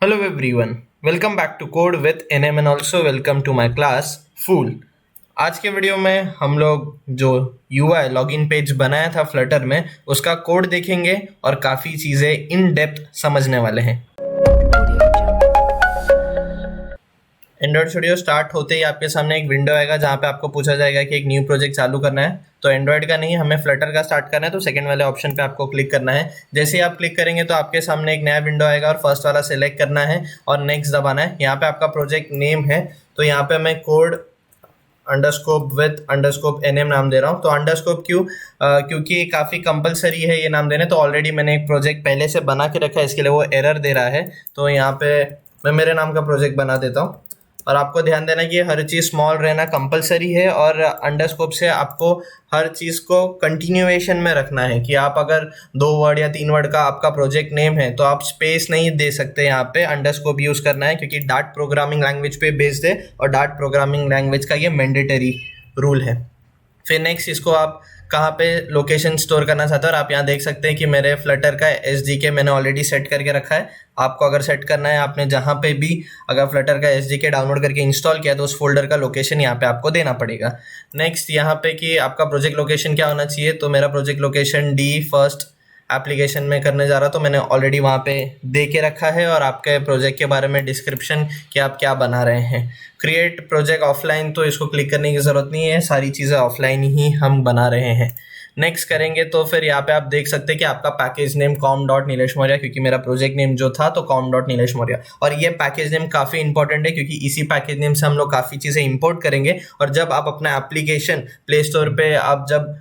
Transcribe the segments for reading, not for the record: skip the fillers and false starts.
Hello everyone, welcome back to Code with NM and also welcome to my class Fool। आज के video में हम लोग जो UI लॉगिन पेज बनाया था फ्लटर में उसका कोड देखेंगे और काफ़ी चीज़ें इन डेप्थ समझने वाले हैं। एंड्रॉयड स्टूडियो स्टार्ट होते ही आपके सामने एक विंडो आएगा जहाँ पे आपको पूछा जाएगा कि एक न्यू प्रोजेक्ट चालू करना है। तो एंड्रॉयड का नहीं, हमें फ्लटर का स्टार्ट करना है, तो सेकंड वाले ऑप्शन पे आपको क्लिक करना है। जैसे ही आप क्लिक करेंगे तो आपके सामने एक नया विंडो आएगा और फर्स्ट वाला सिलेक्ट करना है और नेक्स्ट दबाना है। यहाँ पे आपका प्रोजेक्ट नेम है, तो यहाँ पे मैं कोड अंडरस्कोप विथ अंडरस्कोप NM नाम दे रहा हूँ। तो अंडरस्कोप क्यों? क्योंकि काफ़ी कंपलसरी है ये नाम देने। तो ऑलरेडी मैंने एक प्रोजेक्ट पहले से बना के रखा है, इसके लिए वो एरर दे रहा है। तो यहाँ पे मैं मेरे नाम का प्रोजेक्ट बना देता हूँ। और आपको ध्यान देना कि हर चीज़ स्मॉल रहना कंपलसरी है और अंडरस्कोप से आपको हर चीज़ को कंटिन्यूएशन में रखना है कि आप अगर 2 वर्ड या 3 वर्ड का आपका प्रोजेक्ट नेम है तो आप स्पेस नहीं दे सकते। यहाँ पे अंडरस्कोप यूज़ करना है क्योंकि डार्ट प्रोग्रामिंग लैंग्वेज पे बेस्ड है और डार्ट प्रोग्रामिंग लैंग्वेज का ये मैंडेटरी रूल है। फिर नेक्स्ट इसको आप कहाँ पे लोकेशन स्टोर करना चाहते हो और आप यहाँ देख सकते हैं कि मेरे फ्लटर का SDK मैंने ऑलरेडी सेट करके रखा है। आपको अगर सेट करना है, आपने जहाँ पे भी अगर फ्लटर का SDK डाउनलोड करके इंस्टॉल किया तो उस फोल्डर का लोकेशन यहाँ पे आपको देना पड़ेगा। नेक्स्ट यहाँ पे कि आपका प्रोजेक्ट लोकेशन क्या होना चाहिए, तो मेरा project location D first application में करने जा रहा, तो मैंने ऑलरेडी वहाँ पे दे के रखा है और आपके प्रोजेक्ट के बारे में डिस्क्रिप्शन कि आप क्या बना रहे हैं। क्रिएट प्रोजेक्ट ऑफलाइन, तो इसको क्लिक करने की ज़रूरत नहीं है, सारी चीज़ें ऑफलाइन ही हम बना रहे हैं। नेक्स्ट करेंगे तो फिर यहाँ पे आप देख सकते हैं कि आपका पैकेज नेम com.nilesh Maurya, क्योंकि मेरा प्रोजेक्ट नेम जो था तो com.nilesh Maurya। और ये पैकेज नेम काफ़ी इंपॉर्टेंट है क्योंकि इसी पैकेज नेम से हम लोग काफ़ी चीज़ें इंपोर्ट करेंगे और जब आप अपना एप्लीकेशन प्ले स्टोर पे आप जब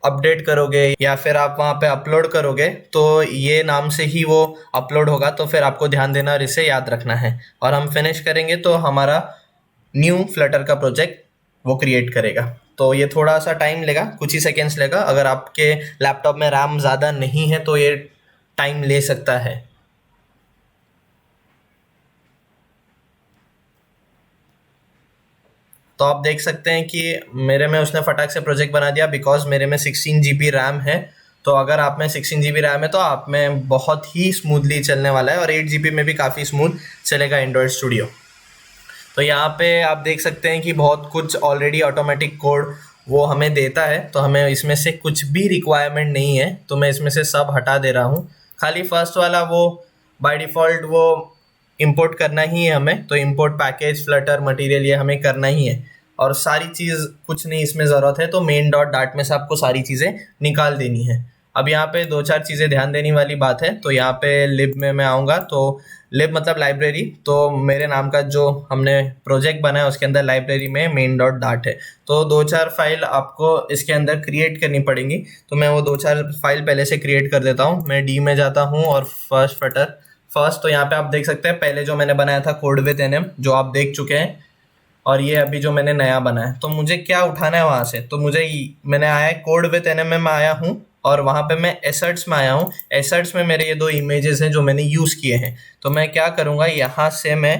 अपडेट करोगे या फिर आप वहाँ पे अपलोड करोगे तो ये नाम से ही वो अपलोड होगा। तो फिर आपको ध्यान देना और इसे याद रखना है। और हम फिनिश करेंगे तो हमारा न्यू फ्लटर का प्रोजेक्ट वो क्रिएट करेगा। तो ये थोड़ा सा टाइम लेगा, कुछ ही सेकेंड्स लेगा। अगर आपके लैपटॉप में रैम ज़्यादा नहीं है तो ये टाइम ले सकता है। तो आप देख सकते हैं कि मेरे में उसने फटाक से प्रोजेक्ट बना दिया बिकॉज मेरे में 16 GB रैम है। तो अगर आप में 16 GB रैम है तो आप में बहुत ही स्मूथली चलने वाला है और 8 GB में भी काफ़ी स्मूथ चलेगा एंड्रॉयड स्टूडियो। तो यहाँ पे आप देख सकते हैं कि बहुत कुछ ऑलरेडी ऑटोमेटिक कोड वो हमें देता है, तो हमें इसमें से कुछ भी रिक्वायरमेंट नहीं है। तो मैं इसमें से सब हटा दे रहा हूँ। खाली फर्स्ट वाला वो बाय डिफ़ॉल्ट वो इंपोर्ट करना ही है हमें, तो इंपोर्ट पैकेज फ्लटर मटेरियल ये हमें करना ही है और सारी चीज़ कुछ नहीं इसमें ज़रूरत है। तो मेन डॉट डाट में से आपको सारी चीज़ें निकाल देनी है। अब यहाँ पे 2-4 चीज़ें ध्यान देने वाली बात है। तो यहाँ पे लिब में मैं आऊँगा, तो लिब मतलब लाइब्रेरी। तो मेरे नाम का जो हमने प्रोजेक्ट बनाया उसके अंदर लाइब्रेरी में मेन डॉट डाट है। तो 2-4 फाइल आपको इसके अंदर क्रिएट करनी पड़ेंगी। तो मैं वो 2-4 फाइल पहले से क्रिएट कर देता हूँ। मैं डी में जाता हूँ और फर्स्ट तो यहाँ पे आप देख सकते हैं पहले जो मैंने बनाया था कोड विद NM जो आप देख चुके हैं, और ये अभी जो मैंने नया बनाया है। तो मुझे क्या उठाना है वहाँ से, तो मैंने आया है कोड विद NM में मैं आया हूँ और वहाँ पे मैं एसेट्स में आया हूँ। एसेट्स में मेरे ये 2 इमेजेस हैं जो मैंने यूज़ किए हैं। तो मैं क्या करूँगा, यहाँ से मैं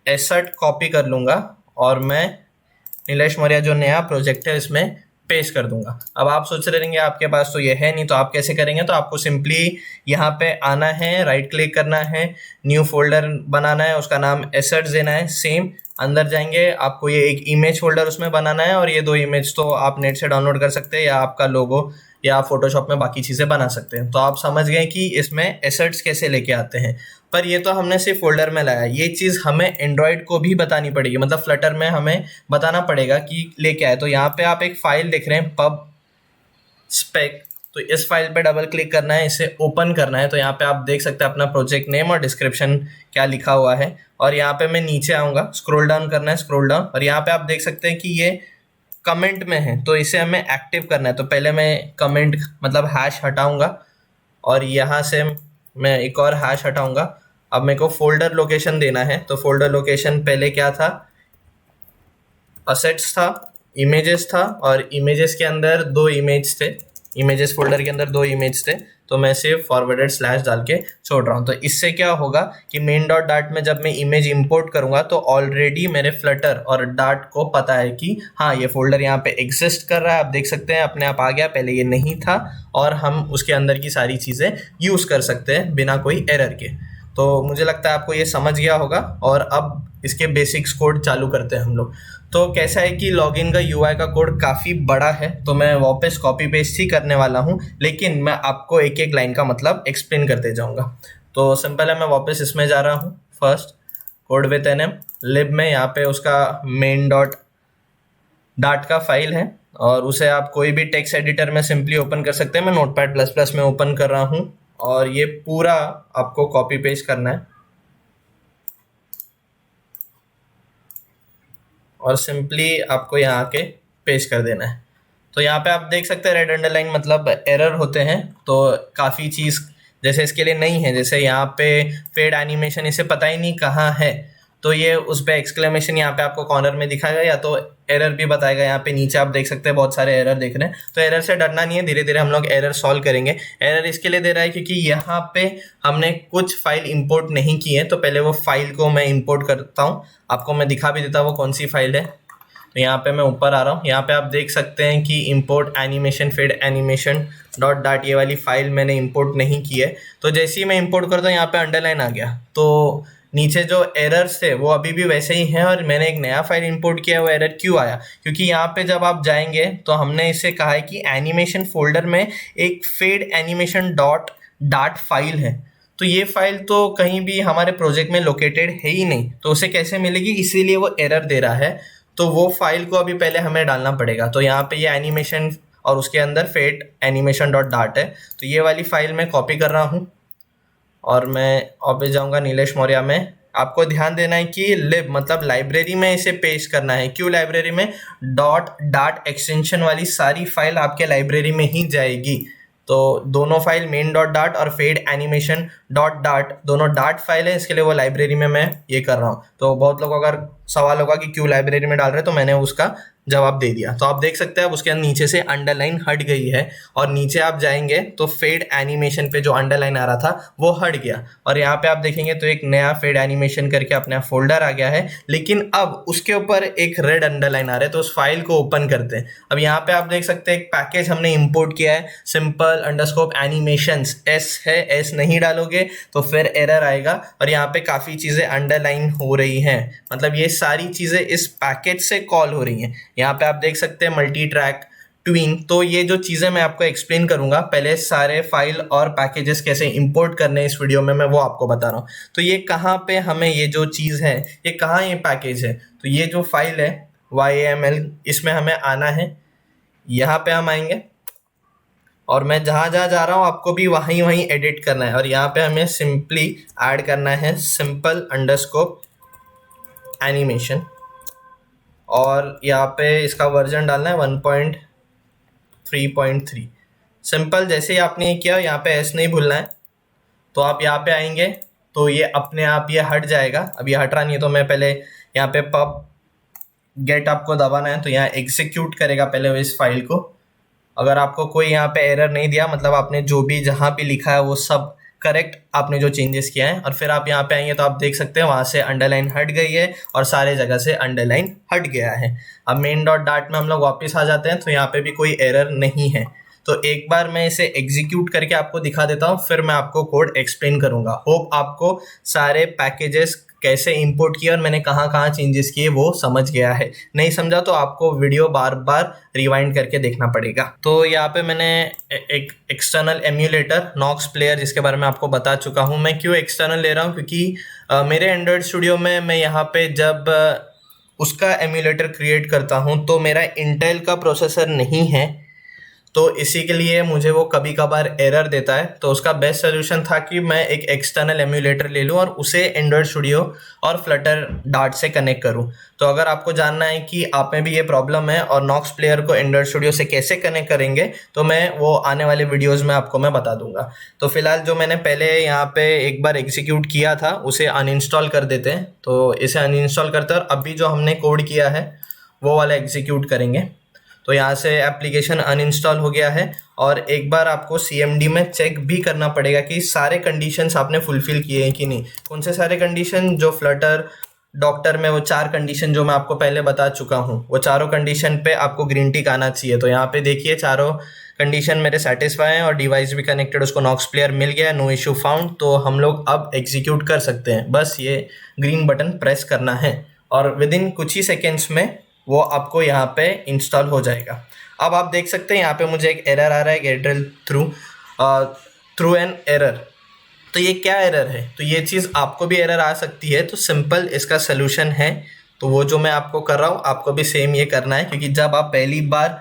एसेट कॉपी कर लूँगा और मैं नीलेश मौर्य जो नया प्रोजेक्ट है इसमें पेस्ट कर दूंगा। अब आप सोच रहे रहेंगे आपके पास तो ये है नहीं, तो आप कैसे करेंगे? तो आपको सिंपली यहाँ पे आना है, राइट क्लिक करना है, न्यू फोल्डर बनाना है, उसका नाम एसेट्स देना है। सेम अंदर जाएंगे, आपको ये एक इमेज फोल्डर उसमें बनाना है और ये 2 इमेज तो आप नेट से डाउनलोड कर सकते हैं या आपका लोगो या फोटोशॉप में बाकी चीज़ें बना सकते हैं। तो आप समझ गए कि इसमें एसेट्स कैसे लेके आते हैं। पर ये तो हमने सिर्फ फोल्डर में लाया, ये चीज़ हमें एंड्रॉयड को भी बतानी पड़ेगी, मतलब फ्लटर में हमें बताना पड़ेगा कि लेके आए। तो यहाँ पे आप एक फाइल देख रहे हैं पब स्पेक, तो इस फाइल पे डबल क्लिक करना है, इसे ओपन करना है। तो यहाँ पे आप देख सकते हैं अपना प्रोजेक्ट नेम और डिस्क्रिप्शन क्या लिखा हुआ है। और यहाँ पे मैं नीचे आऊँगा, स्क्रॉल डाउन करना है, स्क्रॉल डाउन, और यहाँ पे आप देख सकते हैं कि ये कमेंट में है तो इसे हमें एक्टिव करना है। तो पहले मैं कमेंट मतलब हैश हटाऊंगा और यहाँ से मैं एक और हैश हटाऊंगा। अब मेरे को फोल्डर लोकेशन देना है। तो फोल्डर लोकेशन पहले क्या था, असेट्स था, इमेजेस था और इमेजेस के अंदर 2 इमेज थे, इमेजेस फोल्डर के अंदर 2 इमेज थे। तो मैं सिर्फ फॉरवर्डेड स्लैश डाल के छोड़ रहा हूँ। तो इससे क्या होगा कि मेन डॉट डाट में जब मैं इमेज इंपोर्ट करूँगा तो ऑलरेडी मेरे फ्लटर और डाट को पता है कि हाँ ये फोल्डर यहाँ पे एग्जिस्ट कर रहा है। आप देख सकते हैं अपने आप आ गया, पहले ये नहीं था और हम उसके अंदर की सारी चीज़ें यूज़ कर सकते हैं बिना कोई एरर के। तो मुझे लगता है आपको ये समझ गया होगा। और अब इसके बेसिक्स कोड चालू करते हैं हम लोग। तो कैसा है कि लॉगिन का यूआई का कोड काफ़ी बड़ा है, तो मैं वापस कॉपी पेस्ट ही करने वाला हूँ, लेकिन मैं आपको एक एक लाइन का मतलब एक्सप्लेन करते जाऊँगा। तो सिंपल है, मैं वापस इसमें जा रहा हूँ। फर्स्ट कोड विथ एनएम लिब में यहाँ पे उसका मेन डॉट डाट का फाइल है, और उसे आप कोई भी टेक्स्ट एडिटर में सिंपली ओपन कर सकते हैं। मैं नोटपैड प्लस प्लस में ओपन कर रहा हूँ, और ये पूरा आपको कॉपी पेस्ट करना है और सिंपली आपको यहाँ आके पेस्ट कर देना है। तो यहाँ पे आप देख सकते हैं रेड अंडरलाइन मतलब एरर होते हैं। तो काफ़ी चीज़ जैसे इसके लिए नहीं है, जैसे यहाँ पे फेड एनिमेशन इसे पता ही नहीं कहाँ है, तो ये उस पर एक्सक्लेमेशन यहाँ पे आपको कॉर्नर में दिखाएगा, या तो एरर भी बताएगा। यहाँ पे नीचे आप देख सकते हैं बहुत सारे एरर दिख रहे हैं। तो एरर से डरना नहीं है, धीरे धीरे हम लोग एरर सॉल्व करेंगे। एरर इसके लिए दे रहा है क्योंकि यहाँ पे हमने कुछ फाइल इंपोर्ट नहीं की है, तो पहले वो फाइल को मैं इंपोर्ट करता हूँ। आपको मैं दिखा भी देता हूँ वो कौन सी फाइल है। तो यहाँ पे मैं ऊपर आ रहा हूँ, यहाँ पे आप देख सकते हैं कि import animation fade animation dot डाट ये वाली फाइल मैंने इंपोर्ट नहीं की है। तो जैसे ही मैं इंपोर्ट करता हूँ यहाँ पे अंडरलाइन आ गया। तो नीचे जो एरर्स थे वो अभी भी वैसे ही हैं, और मैंने एक नया फाइल इंपोर्ट किया। वो एरर क्यों आया? क्योंकि यहाँ पे जब आप जाएंगे तो हमने इससे कहा है कि एनिमेशन फोल्डर में एक फेड एनिमेशन डॉट डाट फाइल है। तो ये फाइल तो कहीं भी हमारे प्रोजेक्ट में लोकेटेड है ही नहीं, तो उसे कैसे मिलेगी, इसीलिए वो एरर दे रहा है। तो वो फाइल को अभी पहले हमें डालना पड़ेगा। तो यहाँ पे ये एनिमेशन और उसके अंदर फेड एनिमेशन डॉट डाट है, तो ये वाली फाइल मैं कॉपी कर रहा हूँ और मैं वापस जाऊँगा नीलेश मौर्य में। आपको ध्यान देना है कि लिब मतलब लाइब्रेरी में इसे पेस्ट करना है। क्यों लाइब्रेरी में? डॉट डाट एक्सटेंशन वाली सारी फाइल आपके लाइब्रेरी में ही जाएगी। तो दोनों फाइल मेन डॉट डाट और फेड एनिमेशन डॉट डाट दोनों डाट फाइल है, इसके लिए वो लाइब्रेरी में मैं ये कर रहा हूँ। तो बहुत लोगों का अगर सवाल होगा कि क्यों लाइब्रेरी में डाल रहे हैं, तो मैंने उसका जवाब दे दिया। तो आप देख सकते हैं अब उसके नीचे से अंडरलाइन हट गई है, और नीचे आप जाएंगे तो फेड एनिमेशन पे जो अंडरलाइन आ रहा था वो हट गया, और यहाँ पे आप देखेंगे तो एक नया फेड एनिमेशन करके अपना फोल्डर आ गया है। लेकिन अब उसके ऊपर एक रेड अंडरलाइन आ रहा है, तो उस फाइल को ओपन करते हैं। अब यहाँ पे आप देख सकते हैं एक पैकेज हमने इंपोर्ट किया है, सिंपल अंडरस्कोप एनिमेशंस। एस है, एस नहीं डालोगे तो फिर एरर आएगा। और यहाँ पे काफ़ी चीज़ें अंडरलाइन हो रही हैं, मतलब ये सारी चीज़ें इस पैकेज से कॉल हो रही हैं। यहाँ पे आप देख सकते हैं मल्टी ट्रैक ट्विन। तो ये जो चीज़ें मैं आपको एक्सप्लेन करूंगा, पहले सारे फाइल और पैकेजेस कैसे इंपोर्ट करने इस वीडियो में मैं वो आपको बता रहा हूँ। तो ये कहाँ पे हमें ये जो चीज़ है, ये कहाँ ये पैकेज है, तो ये जो फाइल है YAML, इसमें हमें आना है। यहाँ पे हम आएंगे और मैं जहाँ जहाँ जा रहा हूँ आपको भी वहीं वहीं एडिट करना है, और यहाँ पे हमें सिंपली ऐड करना है सिंपल अंडरस्कोप एनिमेशन, और यहाँ पे इसका वर्जन डालना है 1.3.3। सिंपल। जैसे ही आपने ये किया, यहाँ पे एस नहीं भूलना है। तो आप यहाँ पे आएंगे तो ये अपने आप ये हट जाएगा। अब ये हट रहा नहीं है, तो मैं पहले यहाँ पे पब गेट आपको दबाना है, तो यहाँ एग्जीक्यूट करेगा पहले इस फाइल को। अगर आपको कोई यहाँ पे एरर नहीं दिया, मतलब आपने जो भी जहाँ भी लिखा है वो सब करेक्ट, आपने जो चेंजेस किया है, और फिर आप यहाँ पे आएंगे तो आप देख सकते हैं वहाँ से अंडरलाइन हट गई है और सारे जगह से अंडरलाइन हट गया है। अब मेन डॉट डाट में हम लोग वापस आ जाते हैं, तो यहाँ पे भी कोई एरर नहीं है। तो एक बार मैं इसे एग्जीक्यूट करके आपको दिखा देता हूँ, फिर मैं आपको कोड एक्सप्लेन करूँगा। होप आपको सारे पैकेजेस कैसे इंपोर्ट किए और मैंने कहाँ कहाँ चेंजेस किए वो समझ गया है। नहीं समझा तो आपको वीडियो बार बार रिवाइंड करके देखना पड़ेगा। तो यहाँ पे मैंने एक एक्सटर्नल एम्यूलेटर नॉक्स प्लेयर, जिसके बारे में आपको बता चुका हूँ। मैं क्यों एक्सटर्नल ले रहा हूँ, क्योंकि मेरे एंड्रॉयड स्टूडियो में मैं यहाँ पे जब उसका एम्यूलेटर क्रिएट करता हूँ तो मेरा इंटेल का प्रोसेसर नहीं है, तो इसी के लिए मुझे वो कभी कभार एरर देता है। तो उसका बेस्ट सोल्यूशन था कि मैं एक एक्सटर्नल एम्यूलेटर ले लूँ और उसे एंड्रॉयड स्टूडियो और फ्लटर डार्ट से कनेक्ट करूँ। तो अगर आपको जानना है कि आप में भी ये प्रॉब्लम है और नॉक्स प्लेयर को एंड्रॉयड स्टूडियो से कैसे कनेक्ट करेंगे, तो मैं वो आने वाले वीडियोज़ में आपको मैं बता दूंगा। तो फिलहाल जो मैंने पहले यहाँ पे एक बार एग्जीक्यूट किया था उसे अनइंस्टॉल कर देते हैं। तो इसे अनइंस्टॉल करते हैं और अभी जो हमने कोड किया है वो वाला एग्जीक्यूट करेंगे। तो यहाँ से एप्लीकेशन अनइंस्टॉल हो गया है, और एक बार आपको CMD में चेक भी करना पड़ेगा कि सारे कंडीशंस आपने फुलफिल किए हैं कि नहीं। कौन से सारे कंडीशन? जो फ्लटर डॉक्टर में वो 4 कंडीशन जो मैं आपको पहले बता चुका हूँ, वो चारों कंडीशन पे आपको ग्रीन टिक आना चाहिए। तो यहाँ पे देखिए चारों कंडीशन मेरे सेटिस्फाई हैं और डिवाइस भी कनेक्टेड, उसको नॉक्स प्लेयर मिल गया, नो इशू फाउंड। तो हम लोग अब एग्जीक्यूट कर सकते हैं, बस ये ग्रीन बटन प्रेस करना है और विद इन कुछ ही सेकेंड्स में वो आपको यहाँ पे इंस्टॉल हो जाएगा। अब आप देख सकते हैं यहाँ पे मुझे एक एरर आ रहा है, एयरटेल थ्रू एन एरर। तो ये क्या एरर है? तो ये चीज़ आपको भी एरर आ सकती है, तो सिंपल इसका सोल्यूशन है। तो वो जो मैं आपको कर रहा हूँ आपको भी सेम ये करना है, क्योंकि जब आप पहली बार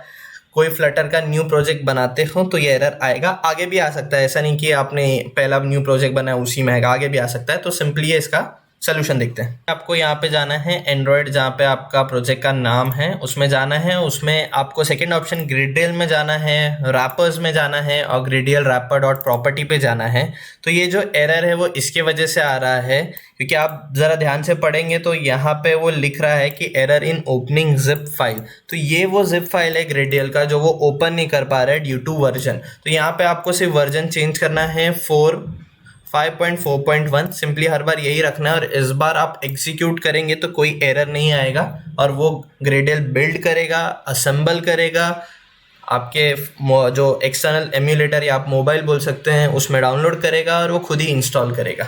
कोई फ्लटर का न्यू प्रोजेक्ट बनाते हो तो ये एरर आएगा। आगे भी आ सकता है, ऐसा नहीं कि आपने पहला न्यू प्रोजेक्ट बनाया उसी में आएगा, आगे भी आ सकता है। तो सिंपली ये इसका सोल्यूशन देखते हैं। आपको यहाँ पे जाना है एंड्रॉयड, जहाँ पे आपका प्रोजेक्ट का नाम है उसमें जाना है। उसमें आपको सेकंड ऑप्शन ग्रिडियल में जाना है, रैपर्स में जाना है और ग्रिडियल रैपर डॉट प्रॉपर्टी पे जाना है। तो ये जो एरर है वो इसके वजह से आ रहा है, क्योंकि आप ज़रा ध्यान से पढ़ेंगे तो यहाँ पे वो लिख रहा है कि error in opening zip file. तो ये वो जिप फाइल है ग्रिडियल का जो वो ओपन नहीं कर पा रहा है ड्यू टू वर्जन। तो यहाँ पे आपको सिर्फ वर्जन चेंज करना है 5.4.1, सिंपली हर बार यही रखना है और इस बार आप एग्जीक्यूट करेंगे तो कोई एरर नहीं आएगा और वो ग्रेडियल बिल्ड करेगा, असेंबल करेगा, आपके जो एक्सटर्नल एम्यूलेटर या आप मोबाइल बोल सकते हैं उसमें डाउनलोड करेगा और वो खुद ही इंस्टॉल करेगा।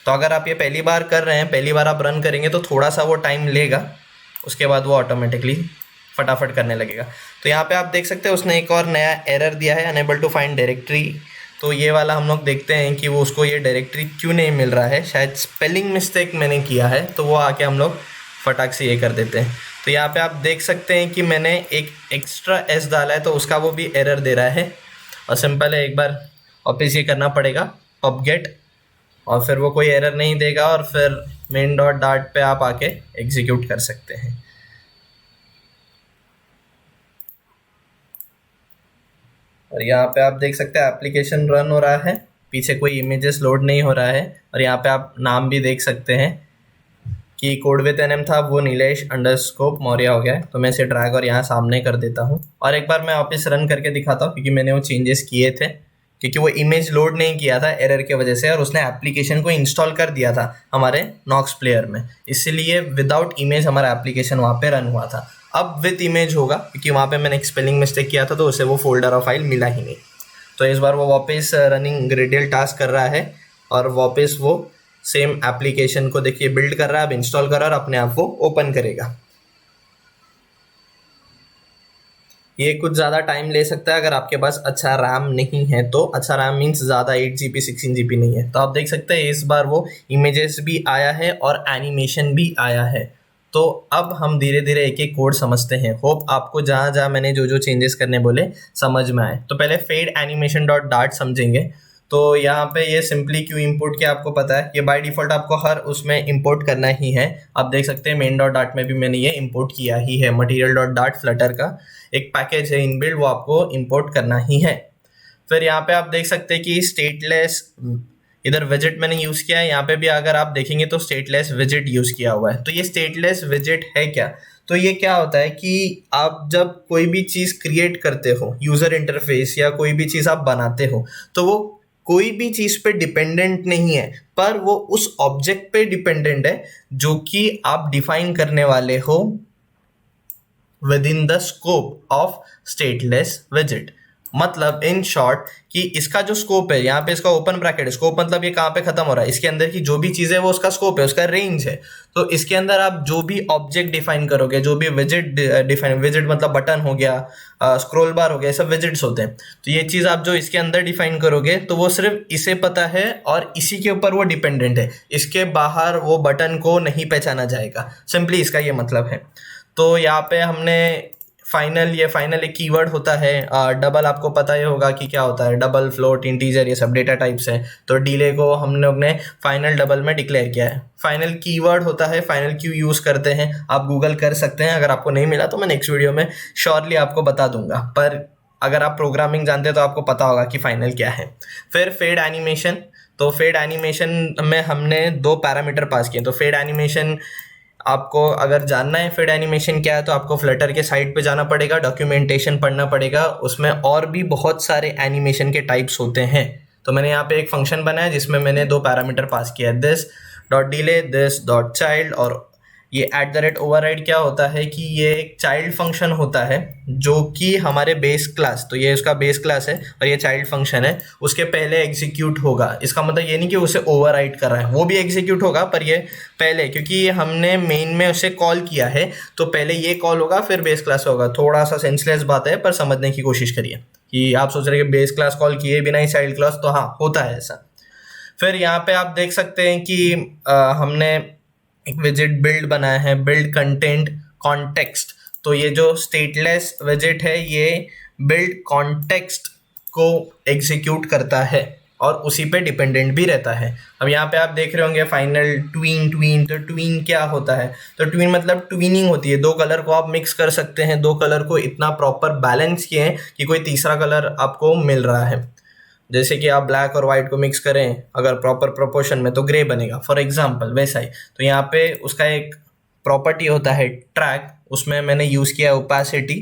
तो अगर आप ये पहली बार कर रहे हैं, पहली बार आप रन करेंगे तो थोड़ा सा वो टाइम लेगा, उसके बाद वो ऑटोमेटिकली फटाफट करने लगेगा। तो यहाँ पे आप देख सकते हैं उसने एक और नया एरर दिया है, अनेबल टू फाइंड डायरेक्टरी। तो ये वाला हम लोग देखते हैं कि वो उसको ये डायरेक्टरी क्यों नहीं मिल रहा है, शायद स्पेलिंग मिस्टेक मैंने किया है। तो वो आके हम लोग फटाक से ये कर देते हैं। तो यहाँ पे आप देख सकते हैं कि मैंने एक एक्स्ट्रा एस डाला है तो उसका वो भी एरर दे रहा है। और सिंपल है, एक बार वापस ये करना पड़ेगा पबगेट और फिर वो कोई एरर नहीं देगा और फिर मेन डॉट डाट पे आप आके एग्जीक्यूट कर सकते हैं। और यहाँ पे आप देख सकते हैं एप्लीकेशन रन हो रहा है, पीछे कोई इमेजेस लोड नहीं हो रहा है। और यहाँ पे आप नाम भी देख सकते हैं कि कोड विद एनएम था, वो नीलेश अंडरस्कोप मौर्य हो गया है। तो मैं इसे ड्रैग और यहाँ सामने कर देता हूँ और एक बार मैं वापस रन करके दिखाता हूँ, क्योंकि मैंने वो चेंजेस किए थे, क्योंकि वो इमेज लोड नहीं किया था एरर की वजह से और उसने एप्लीकेशन को इंस्टॉल कर दिया था हमारे नॉक्स प्लेयर में, इसलिए विदाउट इमेज हमारा एप्लीकेशन वहाँ पे रन हुआ था। अब विद इमेज होगा, क्योंकि वहाँ पे मैंने एक स्पेलिंग मिस्टेक किया था तो उसे वो फोल्डर और फाइल मिला ही नहीं। तो इस बार वो वापस रनिंग ग्रेडियल टास्क कर रहा है और वापस वो सेम एप्लीकेशन को देखिए बिल्ड कर रहा है, अब इंस्टॉल कर रहा है और अपने आप वो ओपन करेगा। ये कुछ ज़्यादा टाइम ले सकता है अगर आपके पास अच्छा रैम नहीं है तो। अच्छा रैम मीन्स ज़्यादा 8 GB 16 GB नहीं है। तो आप देख सकते हैं इस बार वो इमेजेस भी आया है और एनिमेशन भी आया है। तो अब हम धीरे धीरे एक एक कोड समझते हैं। होप आपको जहाँ जहाँ मैंने जो जो चेंजेस करने बोले समझ में आए। तो पहले फेड एनिमेशन डॉट डाट समझेंगे। तो यहाँ पे ये सिंपली क्यों इंपोर्ट किया आपको पता है, ये बाय डिफ़ॉल्ट आपको हर उसमें इंपोर्ट करना ही है। आप देख सकते हैं मेन डॉट डाट में भी मैंने ये इंपोर्ट किया ही है। मटीरियल डॉट डाट फ्लटर का एक पैकेज है इनबिल्ड, वो आपको इंपोर्ट करना ही है। फिर यहाँ पे आप देख सकते हैं कि स्टेटलेस इधर विजिट मैंने यूज़ किया है, यहाँ पे भी अगर आप देखेंगे तो स्टेटलेस विजिट यूज़ किया हुआ है। तो ये स्टेटलेस विजिट है क्या? तो ये क्या होता है कि आप जब कोई भी चीज़ क्रिएट करते हो, यूज़र इंटरफेस या कोई भी चीज़ आप बनाते हो, तो वो कोई भी चीज़ पे डिपेंडेंट नहीं है, पर वो उस ऑब्जेक्ट पे डिपेंडेंट है जो कि आप डिफाइन करने वाले हो with in the scope of stateless visit. मतलब इन शॉर्ट कि इसका जो स्कोप है, यहाँ पे इसका ओपन ब्रैकेट है, स्कोप मतलब ये कहाँ पे खत्म हो रहा है, इसके अंदर की जो भी चीज़ है वो उसका स्कोप है, उसका रेंज है। तो इसके अंदर आप जो भी ऑब्जेक्ट डिफाइन करोगे, जो भी विजिट डिफाइन, विजिट मतलब बटन हो गया, स्क्रॉल बार हो गया, सब विजिट्स होते हैं। तो ये चीज़ आप जो इसके अंदर डिफाइन करोगे तो वो सिर्फ इसे पता है और इसी के ऊपर वो डिपेंडेंट है। इसके बाहर वो बटन को नहीं पहचाना जाएगा, सिंपली इसका ये मतलब है। तो यहाँ पे हमने ये फाइनल एक कीवर्ड होता है। डबल आपको पता ही होगा कि क्या होता है, डबल, फ्लोट, इंटीजर, ये सब डेटा टाइप्स हैं। तो डिले को हम लोग ने फाइनल डबल में डिक्लेयर किया है। फाइनल कीवर्ड होता है, फाइनल क्यों यूज़ करते हैं आप गूगल कर सकते हैं। अगर आपको नहीं मिला तो मैं नेक्स्ट वीडियो में श्योरली आपको बता दूंगा, पर अगर आप प्रोग्रामिंग जानते हैं तो आपको पता होगा कि फाइनल क्या है। फिर फेड एनिमेशन। तो फेड एनिमेशन में हमने 2 पैरामीटर पास किए। तो फेड एनिमेशन आपको अगर जानना है फेड एनिमेशन क्या है तो आपको फ्लटर के साइट पे जाना पड़ेगा, डॉक्यूमेंटेशन पढ़ना पड़ेगा। उसमें और भी बहुत सारे एनिमेशन के टाइप्स होते हैं। तो मैंने यहाँ पे एक फंक्शन बनाया जिसमें मैंने 2 पैरामीटर पास किया है, this dot delay, this dot child और ये @override क्या होता है कि ये एक चाइल्ड फंक्शन होता है जो कि हमारे बेस क्लास, तो ये उसका बेस क्लास है और ये चाइल्ड फंक्शन है, उसके पहले एग्जीक्यूट होगा। इसका मतलब ये नहीं कि उसे ओवरराइड कर रहा है, वो भी एग्जीक्यूट होगा पर ये पहले, क्योंकि हमने मेन में उसे कॉल किया है तो पहले ये कॉल होगा फिर बेस क्लास होगा। थोड़ा सा सेंसलेस बात है पर समझने की कोशिश करिए कि आप सोच रहे हैं कि बेस क्लास कॉल किए बिना ही चाइल्ड क्लास, तो हाँ होता है ऐसा। फिर यहाँ पे आप देख सकते हैं कि हमने एक विजिट बिल्ड बनाया है, बिल्ड कंटेंट कॉन्टेक्स्ट। तो ये जो स्टेटलेस विजिट है ये बिल्ड कॉन्टेक्स्ट को एग्जीक्यूट करता है और उसी पे डिपेंडेंट भी रहता है। अब यहाँ पे आप देख रहे होंगे फाइनल ट्वीन, तो ट्वीन क्या होता है? तो ट्वीन मतलब ट्वीनिंग होती है, दो कलर को आप मिक्स कर सकते हैं, दो कलर को इतना प्रॉपर बैलेंस किए हैं कि कोई तीसरा कलर आपको मिल रहा है। जैसे कि आप ब्लैक और वाइट को मिक्स करें अगर प्रॉपर प्रोपोर्शन में तो ग्रे बनेगा फॉर एग्जांपल, वैसा ही। तो यहाँ पे उसका एक प्रॉपर्टी होता है ट्रैक, उसमें मैंने यूज़ किया ओपेसिटी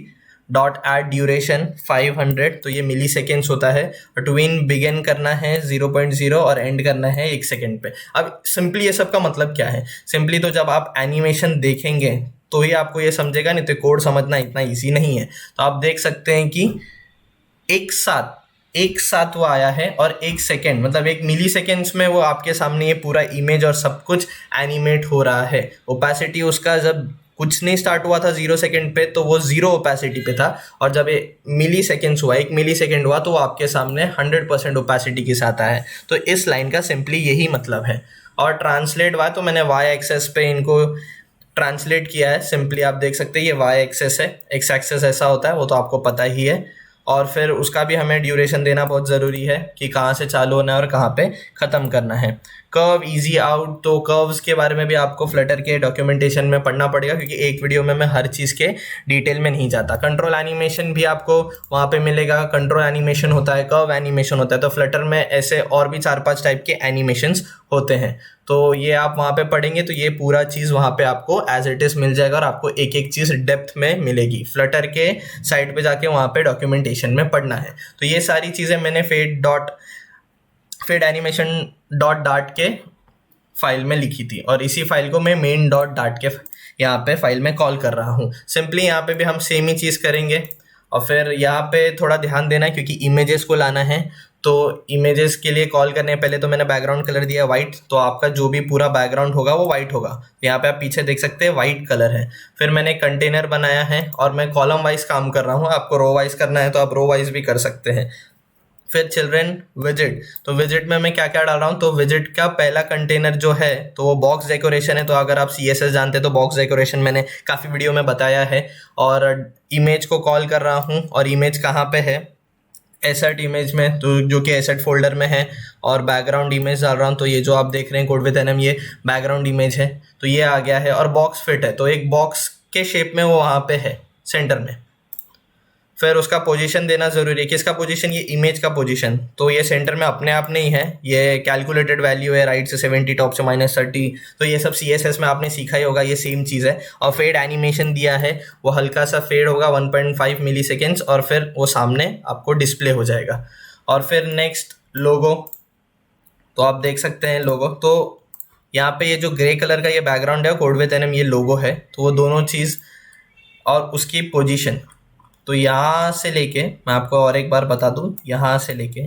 डॉट एड ड्यूरेशन 500, तो ये मिली सेकेंड्स होता है। और ट्विन बिगिन करना है 0.0 और एंड करना है 1 सेकेंड पे। अब सिंपली ये सब का मतलब क्या है? सिंपली तो जब आप एनिमेशन देखेंगे तो ही आपको ये समझेगा, नहीं तो कोड समझना इतना ईजी नहीं है। तो आप देख सकते हैं कि एक साथ वो आया है और 1 सेकेंड मतलब 1 मिली सेकेंड्स में वो आपके सामने ये पूरा इमेज और सब कुछ एनिमेट हो रहा है। ओपेसिटी उसका जब कुछ नहीं स्टार्ट हुआ था 0 सेकेंड पे तो वो 0 ओपेसिटी पे था, और जब ये मिली सेकेंड्स हुआ, 1 मिली सेकेंड हुआ तो वो आपके सामने 100% ओपेसिटी के साथ आया है। तो इस लाइन का सिंपली यही मतलब है। और ट्रांसलेट हुआ तो मैंने वाई एक्सेस पे इनको ट्रांसलेट किया है। सिंपली आप देख सकते हैं ये वाई एक्सेस है, एक्स एक्सेस ऐसा होता है वो तो आपको पता ही है। और फिर उसका भी हमें ड्यूरेशन देना बहुत ज़रूरी है कि कहाँ से चालू होना है और कहाँ पे ख़त्म करना है। कर्व इजी आउट, तो कर्व्स के बारे में भी आपको फ्लटर के डॉक्यूमेंटेशन में पढ़ना पड़ेगा क्योंकि एक वीडियो में मैं हर चीज़ के डिटेल में नहीं जाता। कंट्रोल एनिमेशन भी आपको वहाँ पे मिलेगा। कंट्रोल एनिमेशन होता है, कर्व एनिमेशन होता है। तो फ्लटर में ऐसे और भी 4-5 टाइप के एनिमेशंस होते हैं, तो ये आप वहाँ पे पढ़ेंगे तो ये पूरा चीज़ वहाँ पे आपको एज इट इज़ मिल जाएगा और आपको एक एक चीज़ डेप्थ में मिलेगी। फ्लटर के साइट पे जाके वहाँ पे डॉक्यूमेंटेशन में पढ़ना है। तो ये सारी चीज़ें मैंने फेड एनिमेशन डॉट डाट के फाइल में लिखी थी और इसी फाइल को मैं मेन डॉट डाट के यहाँ पे फाइल में कॉल कर रहा हूँ। सिंपली यहाँ पे भी हम सेम ही चीज़ करेंगे। और फिर यहाँ पे थोड़ा ध्यान देना है क्योंकि इमेजेस को लाना है, तो इमेजेस के लिए कॉल करने पहले तो मैंने बैकग्राउंड कलर दिया वाइट, तो आपका जो भी पूरा बैकग्राउंड होगा वो वाइट होगा। यहाँ पे आप पीछे देख सकते हैं वाइट कलर है। फिर मैंने कंटेनर बनाया है और मैं कॉलम वाइज काम कर रहा हूँ। आपको रो वाइज करना है तो आप रो वाइज भी कर सकते हैं। फिर चिल्ड्रन विजिट, तो विजिट में मैं क्या क्या डाल रहा हूँ, तो विजिट का पहला कंटेनर जो है तो वो बॉक्स डेकोरेशन है। तो अगर आप CSS जानते हैं तो बॉक्स डेकोरेशन मैंने काफ़ी वीडियो में बताया है। और इमेज को कॉल कर रहा हूँ और इमेज कहाँ पे है, एसेट इमेज में, तो जो कि एसेट फोल्डर में है। और बैकग्राउंड इमेज डाल रहा हूँ, तो ये जो आप देख रहे हैं कोड विद एनएम ये बैकग्राउंड इमेज है, तो ये आ गया है। और बॉक्स फिट है तो एक बॉक्स के शेप में वो वहाँ पे है सेंटर में। फिर उसका पोजीशन देना ज़रूरी है। किसका पोजीशन? ये इमेज का पोजीशन। तो ये सेंटर में अपने आप नहीं है, ये कैलकुलेटेड वैल्यू है, राइट से 70 टॉप से -30। तो ये सब CSS में आपने सीखा ही होगा, ये सेम चीज़ है। और फेड एनिमेशन दिया है, वो हल्का सा फेड होगा 1.5 मिली सेकेंड्स और फिर वो सामने आपको डिस्प्ले हो जाएगा। और फिर नेक्स्ट लोगो, तो आप देख सकते हैं लोगो। तो यहाँ पे ये जो ग्रे कलर का ये बैकग्राउंड है कोड विद एनएम, ये लोगो है। तो वो दोनों चीज़ और उसकी पोजीशन, तो यहाँ से लेके मैं आपको और एक बार बता दूँ, यहाँ से लेके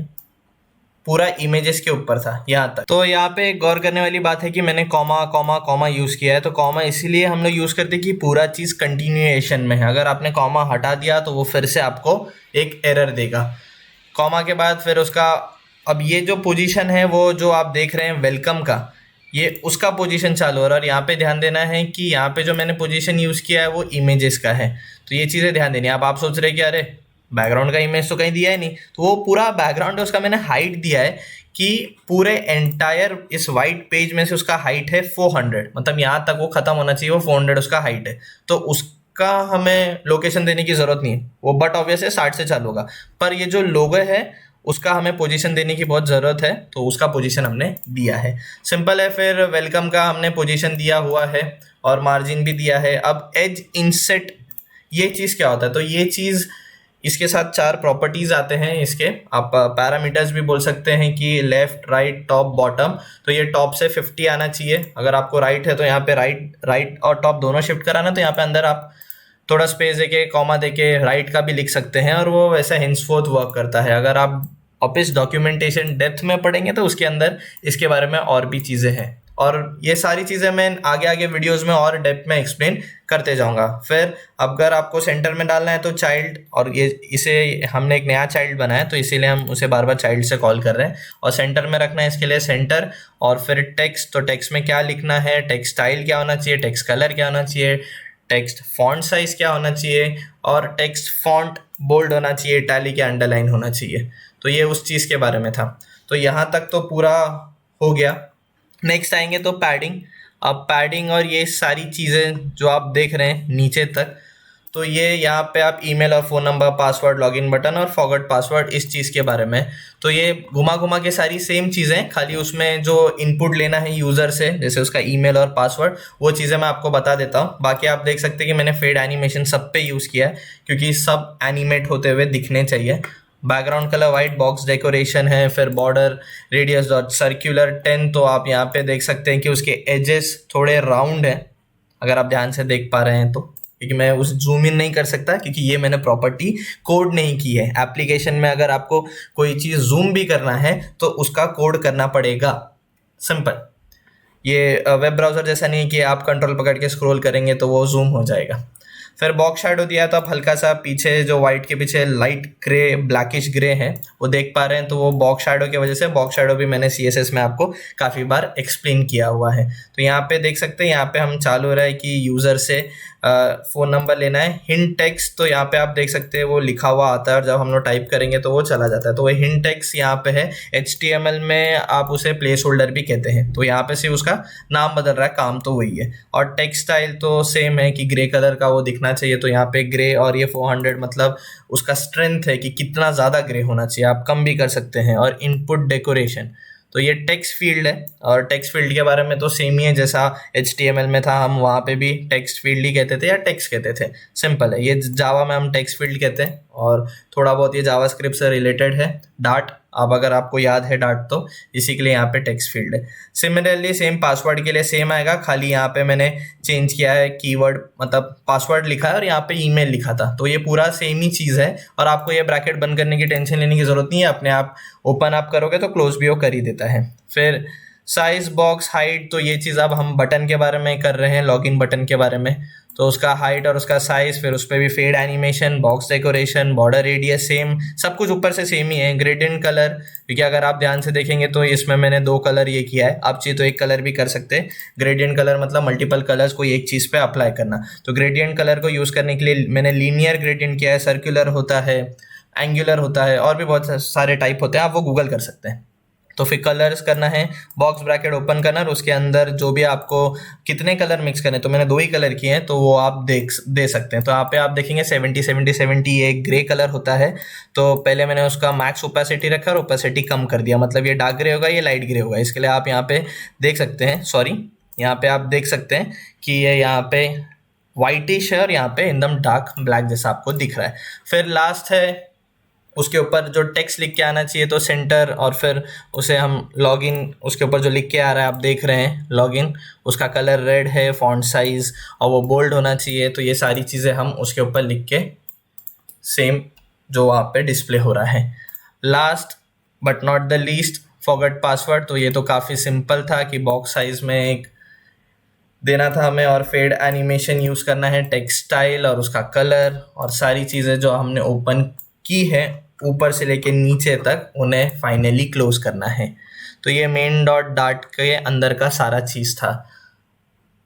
पूरा इमेजेस के ऊपर था यहाँ तक। तो यहाँ पे गौर करने वाली बात है कि मैंने कॉमा कॉमा कॉमा यूज़ किया है। तो कॉमा इसीलिए हम लोग यूज़ करते हैं कि पूरा चीज़ कंटिन्यूएशन में है। अगर आपने कॉमा हटा दिया तो वो फिर से आपको एक एरर देगा। कॉमा के बाद फिर उसका, अब ये जो पोजीशन है वो जो आप देख रहे हैं वेलकम का, ये उसका पोजीशन चालू हो रहा है। और यहाँ पे ध्यान देना है कि यहाँ पे जो मैंने पोजीशन यूज़ किया है वो इमेजेस का है। तो ये चीज़ें ध्यान देनी है। आप सोच रहे हैं कि अरे बैकग्राउंड का इमेज तो कहीं दिया है नहीं, तो वो पूरा बैकग्राउंड है उसका मैंने हाइट दिया है कि पूरे एंटायर इस वाइट पेज में से उसका हाइट है 400, मतलब यहाँ तक वो ख़त्म होना चाहिए, वो 400 उसका हाइट है। तो उसका हमें लोकेशन देने की ज़रूरत नहीं है, वो बट ऑब्वियस है 60 से चालू होगा। पर ये जो लोगो है उसका हमें पोजीशन देने की बहुत ज़रूरत है, तो उसका पोजीशन हमने दिया है। सिंपल है। फिर वेलकम का हमने पोजीशन दिया हुआ है और मार्जिन भी दिया है। अब एज इंसेट, ये चीज़ क्या होता है? तो ये चीज़ इसके साथ 4 प्रॉपर्टीज़ आते हैं इसके, आप पैरामीटर्स भी बोल सकते हैं कि लेफ्ट, राइट, टॉप, बॉटम। तो ये टॉप से 50 आना चाहिए। अगर आपको राइट है तो यहाँ पे राइट और टॉप दोनों शिफ्ट कराना, तो यहाँ पे अंदर आप थोड़ा स्पेस देके, कॉमा देके राइट का भी लिख सकते हैं, और वो वैसा हेंसफोर्थ वर्क करता है। अगर आप ऑफिस डॉक्यूमेंटेशन डेप्थ में पढ़ेंगे तो उसके अंदर इसके बारे में और भी चीज़ें हैं, और ये सारी चीज़ें मैं आगे आगे वीडियोस में और डेप्थ में एक्सप्लेन करते जाऊंगा। फिर अगर आपको सेंटर में डालना है तो चाइल्ड, और ये इसे हमने एक नया चाइल्ड बनाया तो इसीलिए हम उसे बार बार चाइल्ड से कॉल कर रहे हैं, और सेंटर में रखना है इसके लिए सेंटर। और फिर टेक्स्ट, तो टेक्स्ट में क्या लिखना है, टेक्स्ट स्टाइल क्या होना चाहिए, टेक्स्ट कलर क्या होना चाहिए, टेक्स्ट फॉन्ट साइज क्या होना चाहिए, और टेक्स्ट फॉन्ट बोल्ड होना चाहिए, इटैलिक या अंडरलाइन होना चाहिए। तो ये उस चीज़ के बारे में था। तो यहाँ तक तो पूरा हो गया। नेक्स्ट आएंगे तो पैडिंग। अब पैडिंग और ये सारी चीज़ें जो आप देख रहे हैं नीचे तक, तो ये यहाँ पे आप ईमेल और phone number, password, login button और फॉरगॉट पासवर्ड, इस चीज़ के बारे में। तो ये घुमा घुमा के सारी सेम चीज़ें, खाली उसमें जो इनपुट लेना है यूज़र से, जैसे उसका ईमेल और पासवर्ड, वो चीज़ें मैं आपको बता देता हूँ। बाकी आप देख सकते हैं कि मैंने फेड एनिमेशन सब पे यूज़ किया है, क्योंकि सब एनिमेट होते हुए दिखने चाहिए। Background colour white, box decoration है, फिर बॉर्डर रेडियस डॉट सर्क्यूलर 10। तो आप यहाँ पे देख सकते हैं कि उसके एजेस थोड़े राउंड हैं, अगर आप ध्यान से देख पा रहे हैं तो, क्योंकि मैं उस जूम इन नहीं कर सकता क्योंकि ये मैंने प्रॉपर्टी कोड नहीं की है। एप्लीकेशन में अगर आपको कोई चीज़ जूम भी करना है तो उसका कोड करना पड़ेगा, सिंपल। ये वेब ब्राउज़र जैसा नहीं कि आप कंट्रोल पकड़ के स्क्रॉल करेंगे तो वो जूम हो जाएगा। फिर बॉक्स शैडो दिया है, तो आप हल्का सा पीछे जो वाइट के पीछे लाइट ग्रे, ब्लैकिश ग्रे है, वो देख पा रहे हैं, तो वो बॉक्स शैडो की वजह से। बॉक्स शैडो भी मैंने CSS में आपको काफ़ी बार एक्सप्लेन किया हुआ है। तो यहाँ पे देख सकते हैं, यहाँ पे हम चालू हो रहा है कि यूज़र से फ़ोन नंबर लेना है। हिंट टेक्स्ट, तो यहाँ पे आप देख सकते हैं वो लिखा हुआ आता है, और जब हम लोग टाइप करेंगे तो वो चला जाता है। तो वो हिंट टेक्स्ट यहाँ पे है। HTML में आप उसे प्लेस होल्डर भी कहते हैं। तो यहाँ पे सिर्फ उसका नाम बदल रहा है, काम तो वही है। और टेक्स्ट स्टाइल तो सेम है कि ग्रे कलर का वो दिखना चाहिए। तो यहाँ पे ग्रे, और ये 400 मतलब उसका स्ट्रेंथ है कि कितना ज़्यादा ग्रे होना चाहिए, आप कम भी कर सकते हैं। और इनपुट डेकोरेशन, तो ये टेक्स्ट फील्ड है, और टेक्स्ट फील्ड के बारे में तो सेम ही है जैसा HTML में था, हम वहाँ पे भी टेक्स्ट फील्ड ही कहते थे या टेक्स्ट कहते थे, सिंपल है। ये जावा में हम टेक्स्ट फील्ड कहते हैं, और थोड़ा बहुत ये जावास्क्रिप्ट से रिलेटेड है। डाट, अब अगर आपको याद है डाट, तो इसी के लिए यहाँ पे टेक्स्ट फील्ड है। सिमिलरली सेम पासवर्ड के लिए सेम आएगा, खाली यहाँ पे मैंने चेंज किया है कीवर्ड, मतलब पासवर्ड लिखा है और यहाँ पे ईमेल लिखा था। तो ये पूरा सेम ही चीज़ है, और आपको ये ब्रैकेट बंद करने की टेंशन लेने की ज़रूरत नहीं है, अपने आप ओपन आप करोगे तो क्लोज भी वो कर ही देता है। फिर साइज, बॉक्स हाइट, तो ये चीज़ अब हम बटन के बारे में कर रहे हैं, लॉगिन बटन के बारे में। तो उसका हाइट और उसका साइज, फिर उस पर भी fade animation, box decoration, border radius same, सब कुछ ऊपर से सेम ही है। ग्रेडियंट कलर, क्योंकि अगर आप ध्यान से देखेंगे तो इसमें मैंने 2 कलर ये किया है, आप चाहिए तो एक कलर भी कर सकते हैं। ग्रेडियंट कलर मतलब मल्टीपल कलर्स को एक चीज़ पे अप्लाई करना। तो ग्रेडियंट कलर को यूज़ करने के लिए मैंने लीनियर ग्रेडियंट किया है, सर्कुलर होता है, एंगुलर होता है, और भी बहुत सारे टाइप होते हैं, आप वो गूगल कर सकते हैं। तो फिर कलर्स करना है, बॉक्स ब्रैकेट ओपन करना, और उसके अंदर जो भी आपको कितने कलर मिक्स करने, तो मैंने 2 ही कलर किए हैं, तो वो आप दे सकते हैं। तो यहाँ पे आप देखेंगे 70 ये ग्रे कलर होता है। तो पहले मैंने उसका मैक्स ओपेसिटी रखा और ओपेसिटी कम कर दिया, मतलब ये डार्क ग्रे होगा, ये लाइट ग्रे होगा। इसके लिए आप यहाँ पे देख सकते हैं, यहाँ पे आप देख सकते हैं कि ये यहाँ पे वाइटिश है, और यहाँ पे एकदम डार्क ब्लैक जैसा आपको दिख रहा है। फिर लास्ट है, उसके ऊपर जो टेक्स्ट लिख के आना चाहिए, तो सेंटर, और फिर उसे हम लॉगिन, उसके ऊपर जो लिख के आ रहा है आप देख रहे हैं लॉगिन, उसका कलर रेड है, फॉन्ट साइज, और वो बोल्ड होना चाहिए। तो ये सारी चीज़ें हम उसके ऊपर लिख के सेम जो वहाँ पे डिस्प्ले हो रहा है। Last but not the least, forgot password. तो ये तो काफ़ी सिंपल था कि बॉक्स साइज में एक देना था हमें, और फेड एनिमेशन यूज़ करना है, टेक्स्ट स्टाइल और उसका कलर, और सारी चीज़ें जो हमने ओपन की है ऊपर से लेके नीचे तक, उन्हें फाइनली क्लोज करना है। तो ये मेन डॉट डाट के अंदर का सारा चीज़ था।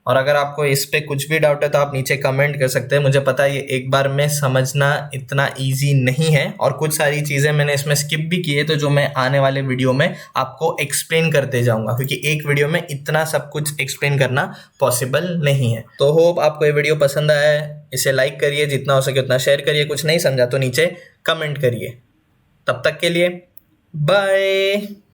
और अगर आपको इस पे कुछ भी डाउट है तो आप नीचे कमेंट कर सकते हैं। मुझे पता है ये एक बार में समझना इतना इजी नहीं है, और कुछ सारी चीज़ें मैंने इसमें स्किप भी की है, तो जो मैं आने वाले वीडियो में आपको एक्सप्लेन करते जाऊंगा, क्योंकि एक वीडियो में इतना सब कुछ एक्सप्लेन करना पॉसिबल नहीं है। तो होप आपको ये वीडियो पसंद आया है। इसे लाइक करिए, जितना हो सके उतना शेयर करिए, कुछ नहीं समझा तो नीचे कमेंट करिए। तब तक के लिए बाय।